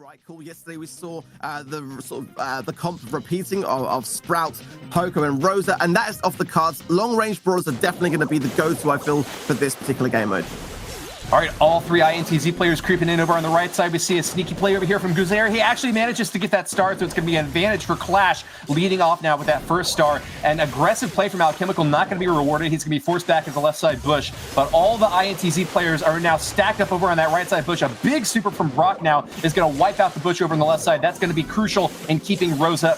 right call. Yesterday we saw the comp repeating of Sprout, Poco, and Rosa, and that is off the cards. Long-range brawlers are definitely going to be the go-to, I feel, for this particular game mode. All right, all three INTZ players creeping in over on the right side. We see a sneaky play over here from Guzer. He actually manages to get that star, so it's going to be an advantage for Clash leading off now with that first star. An aggressive play from Alchemical, not going to be rewarded. He's going to be forced back at the left side bush. But all the INTZ players are now stacked up over on that right side bush. A big super from Brock now is going to wipe out the bush over on the left side. That's going to be crucial in keeping Rosa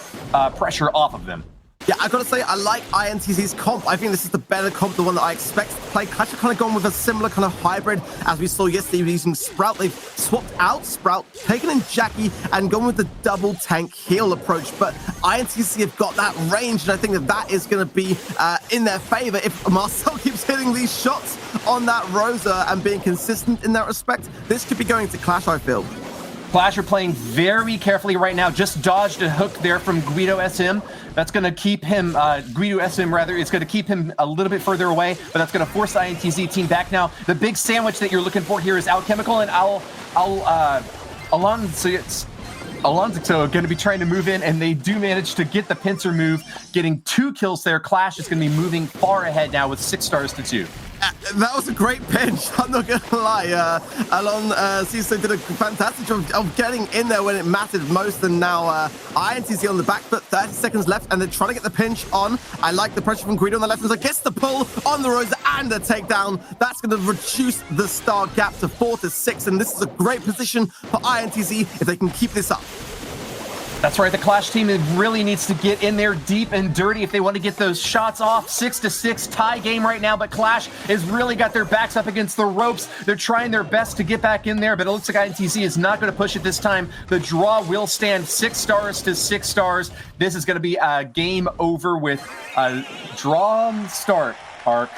pressure off of them. Yeah, I gotta say, I like INTZ's comp. I think this is the better comp, the one that I expect to play. Clash have kind of gone with a similar kind of hybrid as we saw yesterday using Sprout. They've swapped out Sprout, taken in Jackie, and gone with the double tank heal approach. But INTZ have got that range, and I think that that is going to be in their favor if Marcel keeps hitting these shots on that Rosa and being consistent in that respect. This could be going to Clash, I feel. Clash are playing very carefully right now. Just dodged a hook there from Guido SM. That's going to keep him, Guido SM rather, it's going to keep him a little bit further away, but that's going to force the INTZ team back now. The big sandwich that you're looking for here is Alchemical and Alonzo going to be trying to move in, and they do manage to get the pincer move, getting 2 kills there. Clash is going to be moving far ahead now with 6 stars to 2. That was a great pinch, I'm not going to lie. Alon Ciso did a fantastic job of getting in there when it mattered most, and now INTZ on the back foot, 30 seconds left, and they're trying to get the pinch on. I like the pressure from Guido on the left, as I gets the pull on the Rosa and the takedown. That's going to reduce the star gap to 4 to 6, and this is a great position for INTZ if they can keep this up. That's right, the Clash team really needs to get in there deep and dirty if they want to get those shots off. 6 to 6 tie game right now, but Clash has really got their backs up against the ropes. They're trying their best to get back in there, but it looks like INTZ is not going to push it this time. The draw will stand 6 stars to 6 stars. This is going to be a game over with a drawn start, Arc.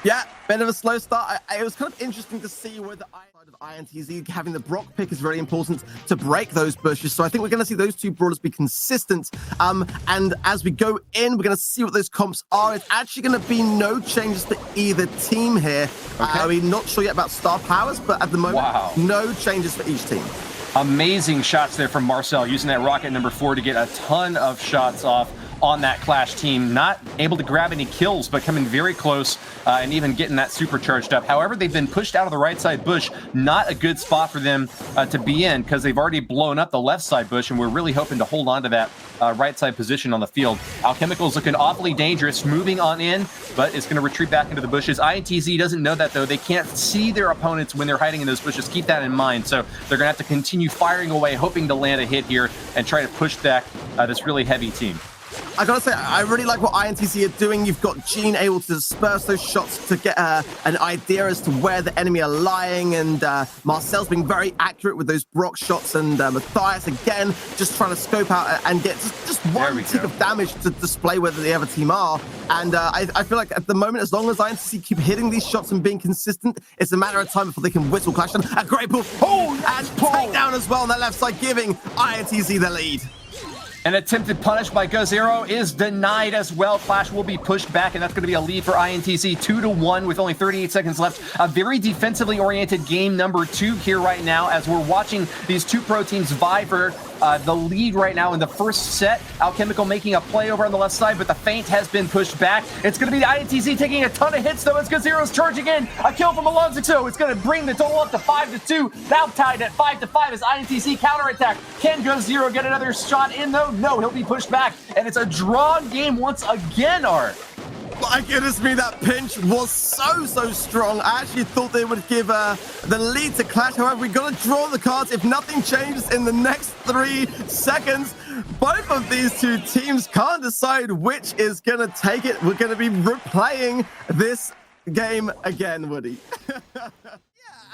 Yeah, bit of a slow start. It was kind of interesting to see where the side of INTZ having the Brock pick is really important to break those bushes. So I think we're going to see those two brawlers be consistent. And as we go in, we're going to see what those comps are. It's actually going to be no changes to either team here. Okay. We're not sure yet about star powers, but at the moment, no changes for each team. Amazing shots there from Marcel, using that rocket number 4 to get a ton of shots off on that Clash team. Not able to grab any kills, but coming very close and even getting that supercharged up. However, they've been pushed out of the right side bush. Not a good spot for them to be in, because they've already blown up the left side bush, and we're really hoping to hold on to that right side position on the field. Alchemical is looking awfully dangerous, moving on in, but it's going to retreat back into the bushes. INTZ doesn't know that, though. They can't see their opponents when they're hiding in those bushes. Keep that in mind. So they're going to have to continue firing away, hoping to land a hit here and try to push back this really heavy team. I gotta say, I really like what INTZ are doing. You've got Gene able to disperse those shots to get an idea as to where the enemy are lying, and Marcel's being very accurate with those Brock shots, and Matthias again just trying to scope out and get just one tick of damage to display whether the other team are. And I feel like at the moment, as long as INTZ keep hitting these shots and being consistent, it's a matter of time before they can whistle Clash. And a great pull, and takedown as well on that left side, giving INTZ the lead. An attempted punish by GoZero is denied as well. Clash will be pushed back, and that's going to be a lead for INTZ, 2-1 with only 38 seconds left. A very defensively oriented game number 2 here right now, as we're watching these two pro teams vie for the lead right now in the first set. Alchemical making a play over on the left side, but the feint has been pushed back. It's going to be the INTZ taking a ton of hits, though, as GoZero's charging in. A kill from Alonzo. It's going to bring the total up to 5-2. Now tied at 5-5 as INTZ counterattack. Can GoZero get another shot in, though? No, he'll be pushed back, and it's a drawn game once again, Art. My goodness me, that pinch was so strong. I actually thought they would give the lead to Clash. However, we got to draw the cards if nothing changes in the next 3 seconds. Both of these two teams can't decide which is going to take it. We're going to be replaying this game again, Woody.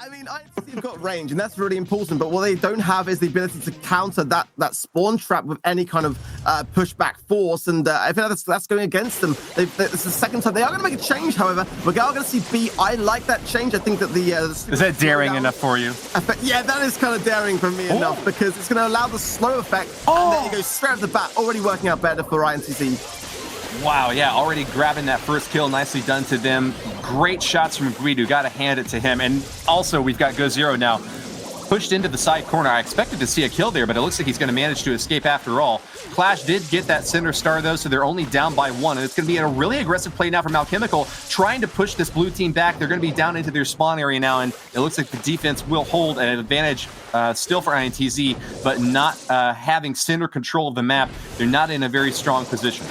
I mean, INTZ have got range, and that's really important, but what they don't have is the ability to counter that spawn trap with any kind of pushback force, and I think that's going against them. It's the second time. They are going to make a change, however. We're going to see B. I like that change. I think that the is that daring enough for you? Yeah, that is kind of daring for me enough, because it's going to allow the slow effect, and there you go, straight off the bat, already working out better for INTZ. Wow, yeah, already grabbing that first kill. Nicely done to them. Great shots from Guido. Got to hand it to him. And also, we've got GoZero now pushed into the side corner. I expected to see a kill there, but it looks like he's going to manage to escape after all. Clash did get that center star, though, so they're only down by 1. And it's going to be a really aggressive play now from Alchemical, trying to push this blue team back. They're going to be down into their spawn area now, and it looks like the defense will hold an advantage still for INTZ, but not having center control of the map. They're not in a very strong position.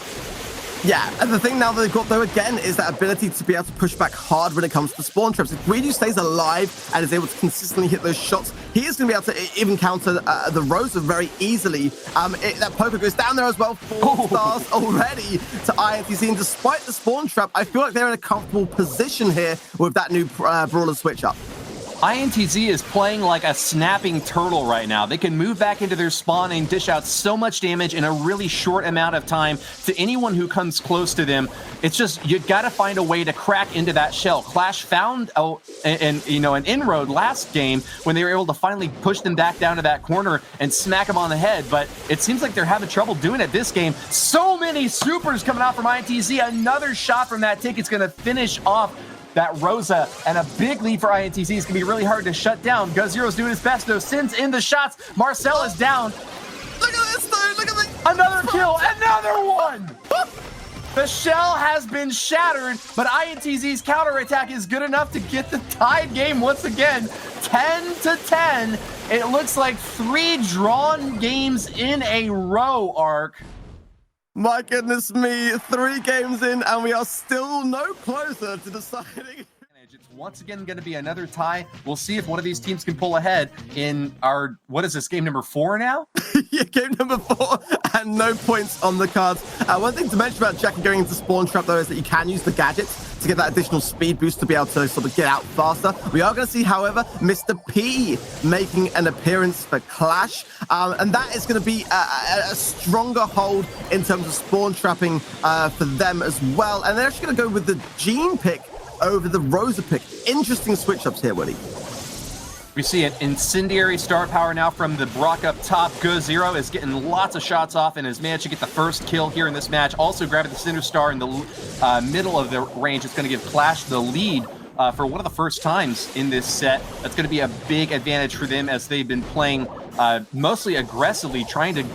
Yeah, and the thing now that they've got, though, again, is that ability to be able to push back hard when it comes to spawn traps. If Guido stays alive and is able to consistently hit those shots, he is going to be able to even counter the Rosa very easily. That poker goes down there as well. 4 stars already to INTZ, and despite the spawn trap, I feel like they're in a comfortable position here with that new Brawler switch up. INTZ is playing like a snapping turtle right now. They can move back into their spawn and dish out so much damage in a really short amount of time to anyone who comes close to them. It's just, you got to find a way to crack into that shell. Clash found an inroad last game when they were able to finally push them back down to that corner and smack them on the head, but it seems like they're having trouble doing it this game. So many supers coming out from INTZ. Another shot from that ticket's going to finish off that Rosa, and a big lead for INTZ is going to be really hard to shut down. GuzZero's doing his best, though. Sends in the shots. Marcel is down. Look at this, though. Look at this. Another kill. Another one. The shell has been shattered, but INTZ's counterattack is good enough to get the tied game once again. 10-10. It looks like 3 drawn games in a row, Ark. My goodness me, 3 games in, and we are still no closer to deciding. It's once again going to be another tie. We'll see if one of these teams can pull ahead in our, what is this, game number 4 now? Yeah, game number 4, and no points on the cards. One thing to mention about Jackie going into spawn trap, though, is that you can use the gadgets to get that additional speed boost to be able to sort of get out faster. We are going to see, however, Mr. P making an appearance for Clash, and that is going to be a stronger hold in terms of spawn trapping for them as well. And they're actually going to go with the Gene pick over the Rosa pick. Interesting switch-ups here, Woody. We see an incendiary star power now from the Brock up top. GuzZero is getting lots of shots off and has managed to get the first kill here in this match. Also grabbing the center star in the middle of the range. It's going to give Clash the lead for one of the first times in this set. That's going to be a big advantage for them as they've been playing mostly aggressively, trying to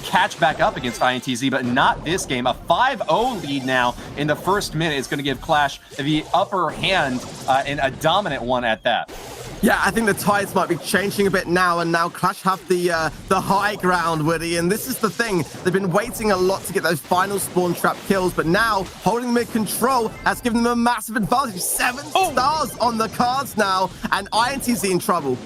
catch back up against INTZ, but not this game. A 5-0 lead now in the first minute is going to give Clash the upper hand and a dominant one at that. Yeah, I think the tides might be changing a bit now, and now Clash have the high ground, Woody, and this is the thing. They've been waiting a lot to get those final spawn trap kills, but now holding them in control has given them a massive advantage. 7 stars on the cards now, and INTZ in trouble.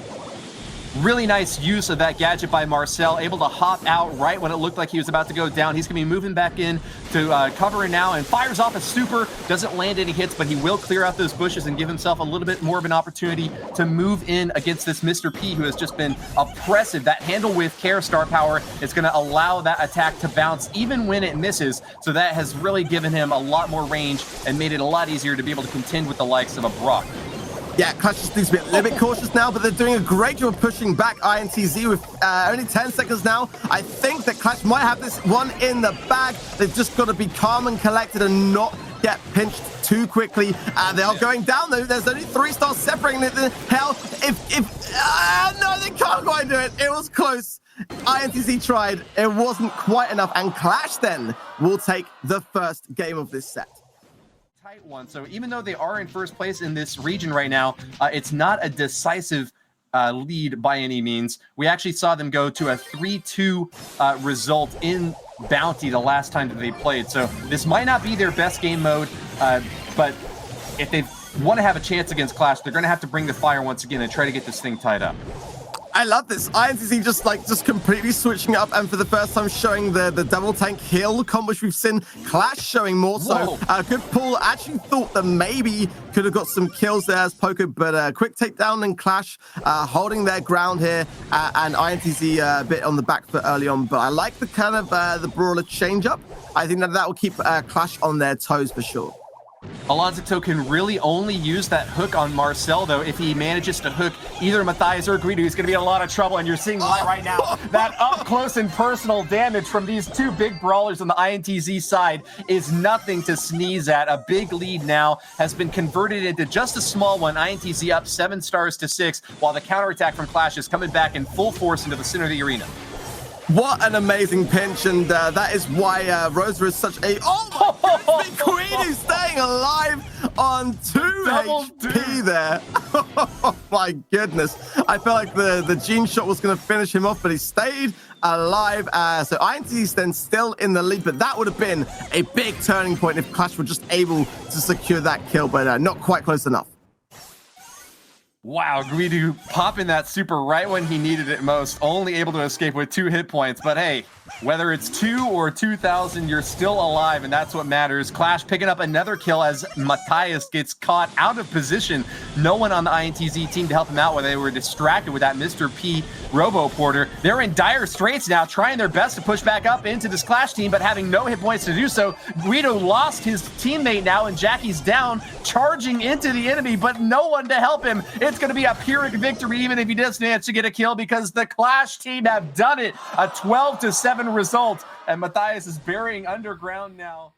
Really nice use of that gadget by Marcel, able to hop out right when it looked like he was about to go down. He's going to be moving back in to cover now and fires off a super. Doesn't land any hits, but he will clear out those bushes and give himself a little bit more of an opportunity to move in against this Mr. P, who has just been oppressive. That handle with care star power is going to allow that attack to bounce even when it misses. So that has really given him a lot more range and made it a lot easier to be able to contend with the likes of a Brock. Yeah, Clash just needs to be a little bit cautious now, but they're doing a great job of pushing back INTZ with only 10 seconds now. I think that Clash might have this one in the bag. They've just got to be calm and collected and not get pinched too quickly. They are going down, though. There's only 3 stars separating it. Hell, no, they can't quite do it. It was close. INTZ tried. It wasn't quite enough, and Clash then will take the first game of this set. Tight one. So even though they are in first place in this region right now, it's not a decisive lead by any means. We actually saw them go to a 3-2 result in Bounty the last time that they played. So this might not be their best game mode, but if they want to have a chance against Clash, they're going to have to bring the fire once again and try to get this thing tied up. I love this. INTZ just completely switching up, and for the first time showing the double tank heal combo, which we've seen Clash showing more so. Good pull. Actually thought that maybe could have got some kills there as Poco, but quick takedown and Clash holding their ground here, and INTZ a bit on the back foot early on. But I like the kind of the brawler change up. I think that will keep Clash on their toes for sure. Alonzo can really only use that hook on Marcel, though. If he manages to hook either Matthias or Guido, he's going to be in a lot of trouble, and you're seeing right now that up-close and personal damage from these two big brawlers on the INTZ side is nothing to sneeze at. A big lead now has been converted into just a small one. INTZ up 7 stars to 6, while the counterattack from Clash is coming back in full force into the center of the arena. What an amazing pinch, and that is why Rosa is such a... Oh my goodness, Queen is staying alive on 2 HP there. Oh my goodness. I felt like the Gene shot was going to finish him off, but he stayed alive. So INTZ then still in the lead, but that would have been a big turning point if Clash were just able to secure that kill, but not quite close enough. Wow, Guido popping that super right when he needed it most, only able to escape with 2 hit points. But hey, whether it's 2 or 2,000, you're still alive, and that's what matters. Clash picking up another kill as Matthias gets caught out of position. No one on the INTZ team to help him out when they were distracted with that Mr. P Robo Porter. They're in dire straits now, trying their best to push back up into this Clash team, but having no hit points to do so. Guido lost his teammate now, and Jackie's down, charging into the enemy, but no one to help him. It's going to be a Pyrrhic victory, even if he does manage to get a kill, because the Clash team have done it. A 12-7 result, and Matthias is burying underground now.